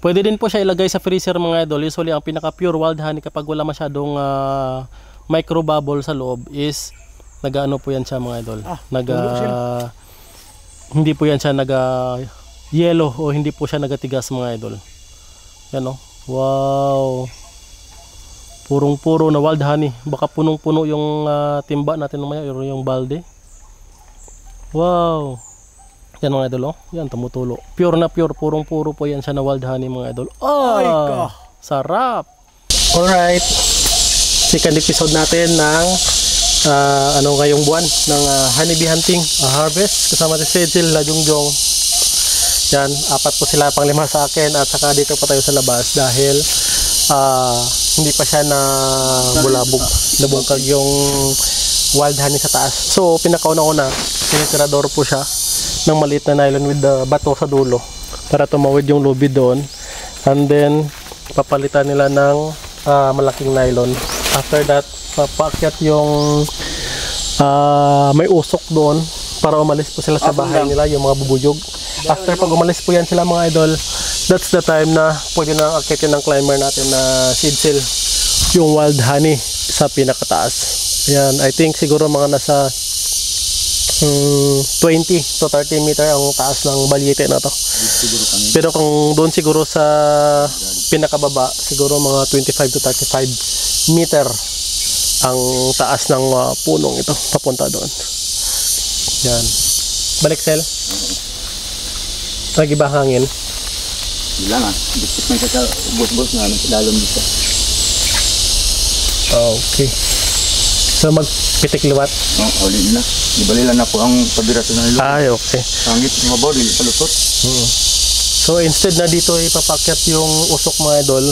Pwede din po siya ilagay sa freezer mga idol. Usually ang pinaka pure wild honey kapag wala masyadong micro bubble sa loob is nag-ano po yan siya mga idol. Hindi po yan siya yellow o hindi po siya nagatigas mga idol. Yan o. Wow. Purong-puro na wild honey. Baka punong-puno yung timba natin mamaya o yung balde. Wow. Yan mga idol oh. Yan tumutulo. Pure na pure. Purong-puro po yan siya na wild honey mga idol. Ah, sarap. Alright. Second episode natin ng ngayong buwan ng honeybee hunting harvest kasama si Cecil Lajungjong. Yan, 4 po sila, pang 5 sa akin at saka dito pa tayo sa labas dahil hindi pa siya na nabungkag yung wild honey sa taas. So pinakauna-una tinitirador po siya ng maliit na nylon with the bato sa dulo para tumawid yung lubid doon, and then papalitan nila ng malaking nylon. After that papaakyat yung may usok doon para umalis po sila sa bahay nila, yung mga bubuyog. After pag umalis po yan sila mga idol, that's the time na pwede na akitin ng climber natin na Cecil yung wild honey sa pinakataas. Yan, I think siguro mga nasa 20 to 30 meter ang taas ng balyete na to. Pero kung doon siguro sa pinakababa, siguro mga 25 to 35 meter ang taas ng punong ito papunta doon. Yan. Balik Sel. Lagi ba hangin? Wala nga. Bisip man siya sa bus-bus na lalong dito. Okay. So magpitik liwat? Oo, ulit na. Ibalila na po ang pabirato ng ilog. Ay, okay. Sangit, mabaw, dili palutot. So instead na dito ipapakyat yung usok mga idol,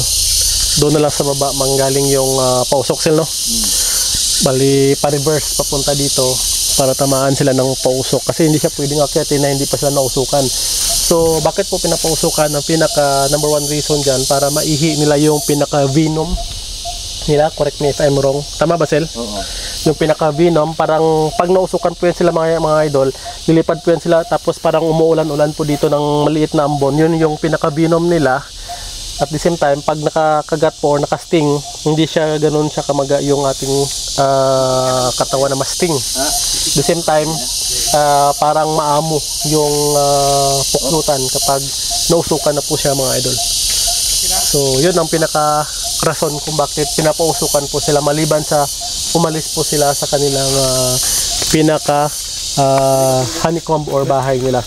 doon na lang sa baba manggaling yung pausok Sel, no? Bali pa-reverse papunta dito para tamaan sila ng pausok kasi hindi siya pwedeng akyatin na hindi pa sila nausukan. So bakit po pinapausukan? Ang pinaka number 1 reason dyan para maihi nila yung pinaka venom nila. Correct me if I'm wrong. Tama ba Sel? Oo. Yung pinaka venom, parang pag nausukan po yan sila mga idol, lilipad po yan sila tapos parang umuulan-ulan po dito ng maliit na ambon. Yun yung pinaka venom nila. At the same time, pag nakakagat po or nakasting, hindi siya ganun siya kamaga yung ating katawan na masting. At the same time, parang maamo yung puknutan kapag nausukan na po siya mga idol. So yun ang pinaka rason kung bakit pinapausukan po sila maliban sa umalis po sila sa kanilang pinaka honeycomb or bahay nila.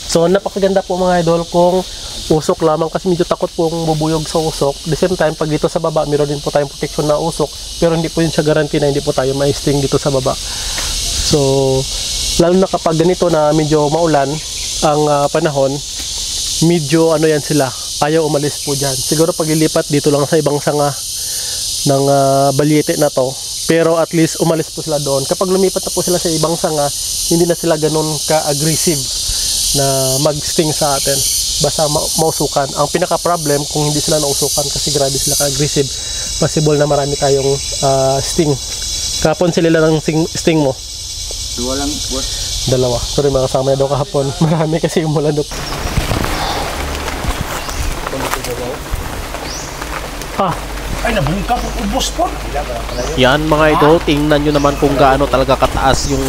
So napakaganda po mga idol kung usok lamang kasi medyo takot po ang bubuyog sa usok. The same time, pag dito sa baba, meron din po tayong protection na usok, pero hindi po yun siya guarantee na hindi po tayo ma-sting dito sa baba. So, lalo na kapag ganito na medyo maulan ang panahon, medyo ano yan sila, ayaw umalis po dyan. Siguro pag ilipat dito lang sa ibang sanga ng balyete na to, pero at least umalis po sila doon. Kapag lumipat na po sila sa ibang sanga, hindi na sila ganun ka-aggressive na mag-sting sa atin. Basta mausukan. Ang pinaka-problem kung hindi sila nausukan kasi grabe sila ka-aggressive, possible na marami tayong sting. Kahapon sila lang ng sting mo? 2 lang, boss. 2. Sorry, mga kasama na daw kahapon. Marami kasi yung mula doon. Ay, nabungka po, ubos po. Yan mga idol, tingnan nyo naman kung gaano talaga kataas yung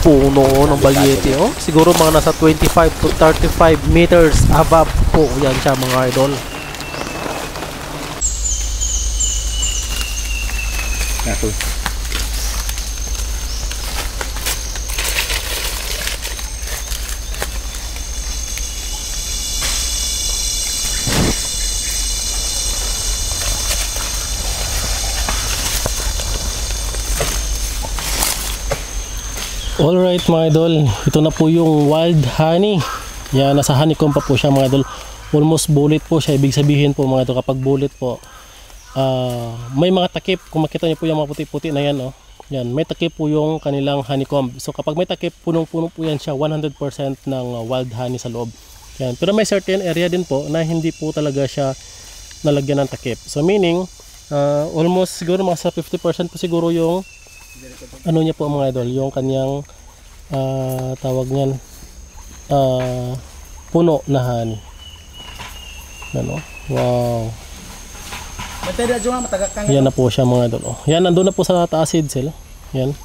puno ng balyete. Oh. Siguro mga nasa 25 to 35 meters above po yan siya mga idol. Nato. Alright mga idol, ito na po yung wild honey. Yan, nasa honeycomb pa po siya mga idol. Almost bullet po siya. Ibig sabihin po mga idol, kapag bullet po, may mga takip. Kung makita niyo po yung mga puti-puti na yan, oh. Yan, may takip po yung kanilang honeycomb. So kapag may takip, punong-puno po yan siya, 100% ng wild honey sa loob. Yan. Pero may certain area din po na hindi po talaga siya nalagyan ng takip. So meaning, almost siguro mga sa 50% po siguro yung ano niya po mga idol, yung kanyang tawag niyan puno na honey. Yan oh. Wow. Bantay na dyan nga, matagak ka nga. Yan na po siya mga idol. Oh. Yan, nandun na po sa taas seed cell. Yan.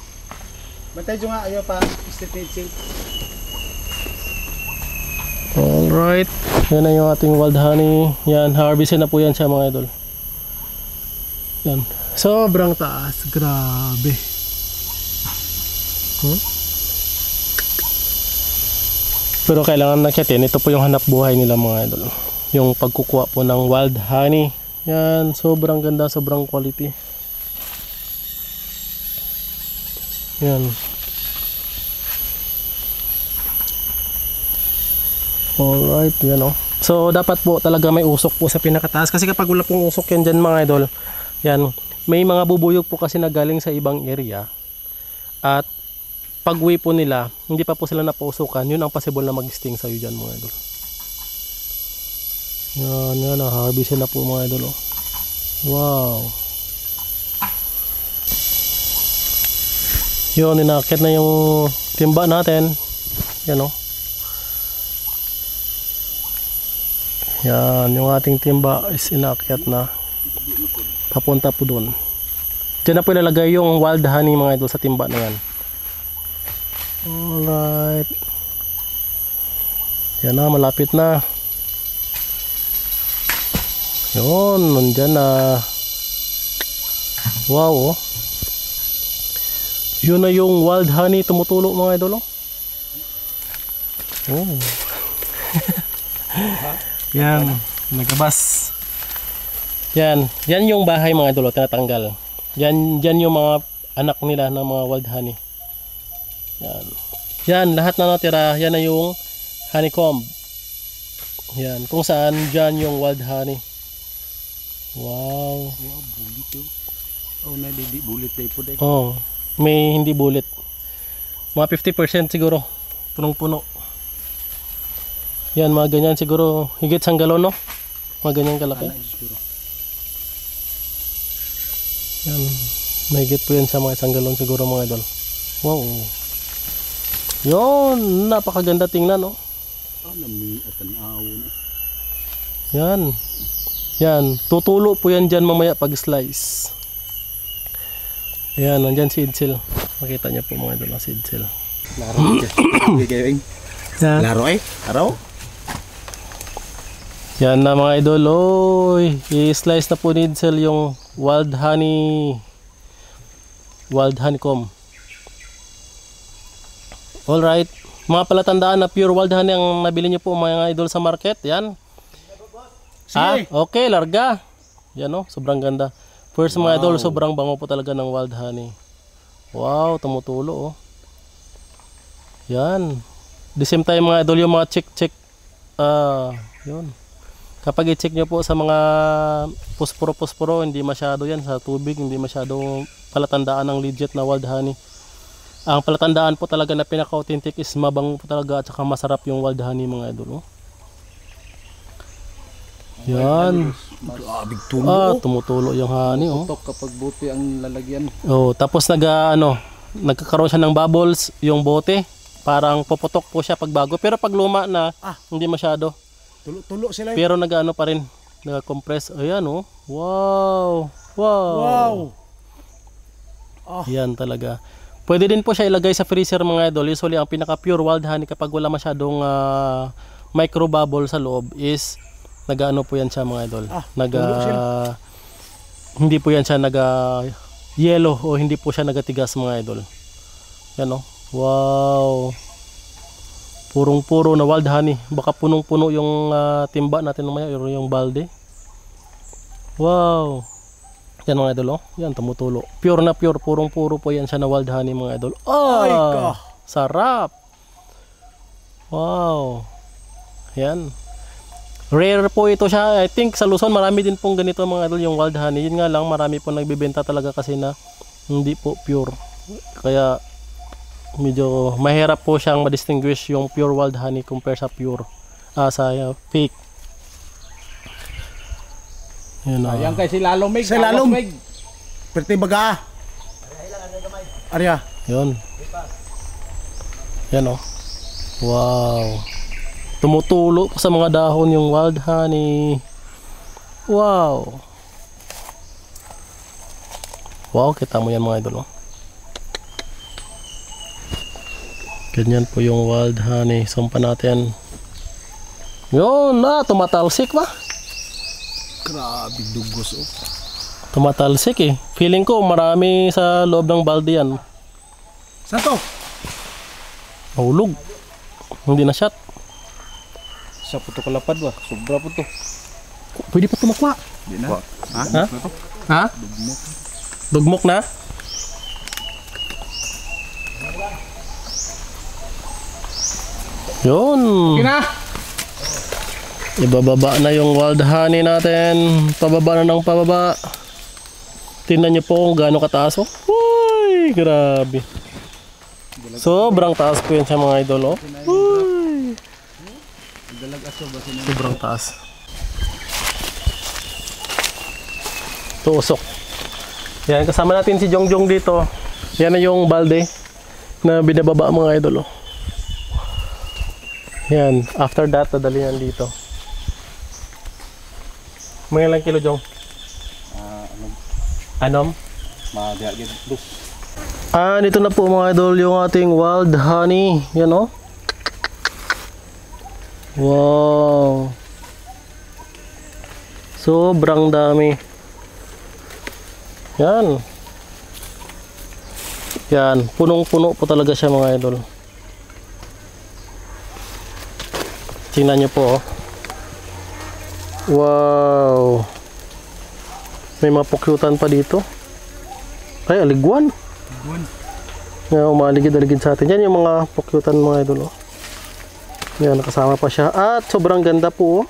Bantay dyan nga, ayaw pa. Istit. Alright. Yan na yung ating wild honey. Yan, harvestin na po yan siya mga idol. Yan. Sobrang taas. Grabe. Pero kailangan nakyatin. Ito po yung hanap buhay nila mga idol. Yung pagkukuha po ng wild honey. Yan. Sobrang ganda. Sobrang quality. Yan. Alright. Yan o. So dapat po talaga may usok po sa pinakataas. Kasi kapag wala pong usok yan dyan mga idol. Yan. May mga bubuyog po kasi na galing sa ibang area. At pag-uwi po nila, hindi pa po sila napausukan, yun ang possible na mag-sting sa'yo dyan mga idol. Yan, harvest na po mga idol. Oh. Wow. Yun, inakit na yung timba natin. Yan o. Yan, yung ating timba is inakit na. Papunta po doon. Diyan na po ilalagay yung wild honey mga idol sa timba na yan. Alright. Yan na, malapit na. Yun, nandyan na. Wow, oh. Yun na yung wild honey tumutulo mga idol, oh. Oh. Yan, nagabas. Yan yung bahay mga idol, oh, tinatanggal. Yan yung mga anak nila ng mga wild honey. Yan, lahat na natira, yan na yung honeycomb. Yan, kung saan dyan yung wild honey. Wow. Wow, bulit yun. Oh, hindi bulit na po dahil. Oh, may hindi bulit. Mga 50% siguro, punong-puno. Yan, mga ganyan siguro, higit sang galon, no? Mga ganyan kalaki. Yan, may higit po yan sa mga isang galon siguro mga idol. Wow. Yun, napakaganda tingnan, no? Yan. Yan, tutulo po yan dyan mamaya pag slice. Yan, nandyan seed cell. Makita niyo po mga idol ang seed cell. Laro. Laro eh? Laro? Yan na mga idol. Oy, i-slice na po ni Edsel yung wild honeycomb. Alright, mga palatandaan na pure wild honey ang nabili nyo po mga idol sa market. Yan. Okay, larga. Yan o, sobrang ganda. First mga idol, sobrang bango po talaga ng wild honey. Wow, tumutulo oh. Yan. The same time mga idol, yung mga check. Yun. Kapag i-check nyo po sa mga posporo, hindi masyado yan sa tubig, hindi masyado palatandaan ng legit na wild honey. Ang palatandaan po talaga na pinaka-authentic is mabango po talaga at saka masarap yung wild honey mga idol. Oh. Yan. Tumutulo yung honey. Oh. Kapag bote ang lalagyan. Oh, tapos nagkakaroon siya ng bubbles yung bote. Parang puputok po siya pag bago. Pero pag luma na, hindi masyado. Tulo sila. Pero nag-ano pa rin. Nag-compress. Ayan oh. Wow. Yan talaga. Pwede din po siya ilagay sa freezer mga idol. Usually ang pinaka pure wild honey kapag wala masyadong micro bubble sa loob is nag-ano po yan siya mga idol. Hindi po yan siya yellow o hindi po siya nagatigas mga idol. Yan oh. Wow. Purong-puro na wild honey. Baka punong-puno yung timba natin mamaya, yung balde. Wow. Yan mga idol, oh. Yan, tumutulo. Pure na pure, purong-puro po yan siya na wild honey mga idol. Sarap. Wow. Yan. Rare po ito siya. I think sa Luzon marami din pong ganito mga idol yung wild honey. Yun nga lang, marami po nagbibenta talaga kasi na hindi po pure. Kaya medyo mahirap po siyang ma-distinguish yung pure wild honey compare sa pure sa fake. Yun, yan kay si Lalomig. Si Lalomig. Perti baga. Arya. Yun. Yan oh. Wow. Tumutulo sa mga dahon yung wild honey. Wow. Wow, kita mo yan mga idol. Oh. Ganyan po yung wild honey. Sumpa natin. Yun na, tumatalsik ba? Grabe dugos oh. Tumatalsik eh. Feeling ko marami sa loob ng balde yan. Saan to? Mahulog. Hindi na shot. Sa puto kalapad ba? Sobra po to. Pwede pa tumakwa. Di na. Ha? Ha? Dugmok na? Yun. Kina! Ibababa na yung wild honey natin. Pababa na ng pababa. Tingnan nyo po kung gaano kataas oh. Uy, grabe. Sobrang taas po yan sa mga idol oh. Uy. Sobrang taas. Tuusok. Yan, kasama natin si Jongjong dito. Yan na yung balde na binababa mga idol oh. Yan, after that dadali yan dito. Mga ilang kilo, Jong? Anom? Madagid dos. Dito na po mga idol yung ating wild honey. Yan oh. Wow. Sobrang dami. Yan. Yan, punong-puno po talaga siya mga idol. Tingnan nyo po oh. Wow. May mga pukyutan pa dito. Ay, aligwan. Yan, umaligid-aligid sa atin. Yan yung mga pukyutan mga idol oh. Yan, nakasama pa siya. At sobrang ganda po oh.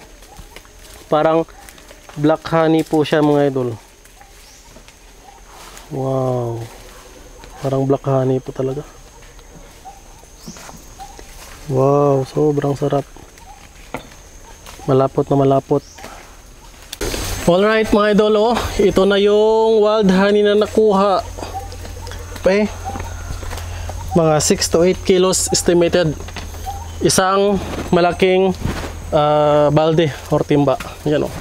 Parang black honey po siya mga idol. Wow. Parang black honey po talaga. Wow, sobrang sarap. Malapot na malapot. Alright mga idol oh. Ito na yung wild honey na nakuha. Mga 6 to 8 kilos estimated. Isang malaking balde or timba. Yan oh.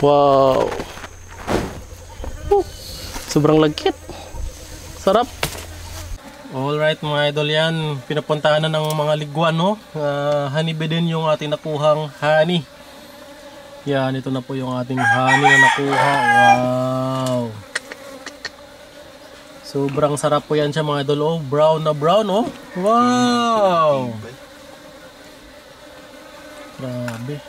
Wow. Sobrang lagkit. Sarap. Alright mga idol yan. Pinapuntahan na ng mga liguan no. Honeybee din yung ating nakuhang honey. Yan, ito na po yung ating honey na nakuha. Wow. Sobrang sarap po yan siya mga idol. Oh, brown na brown oh. Wow. Grabe.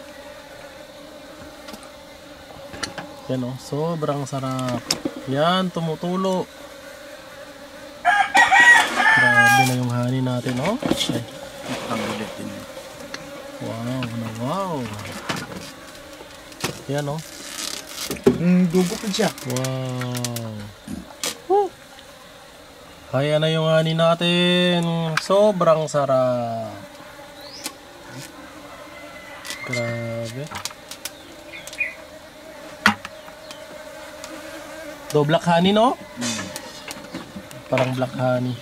Yan oh, sobrang sarap. Yan, tumutulo. Grabe na yung honey natin oh. Ay. Wow, wow. Yan oh. Dugo pa siya. Wow. Kaya na yung honey natin. Sobrang sarap. Grabe. Do black honey no? Parang black honey.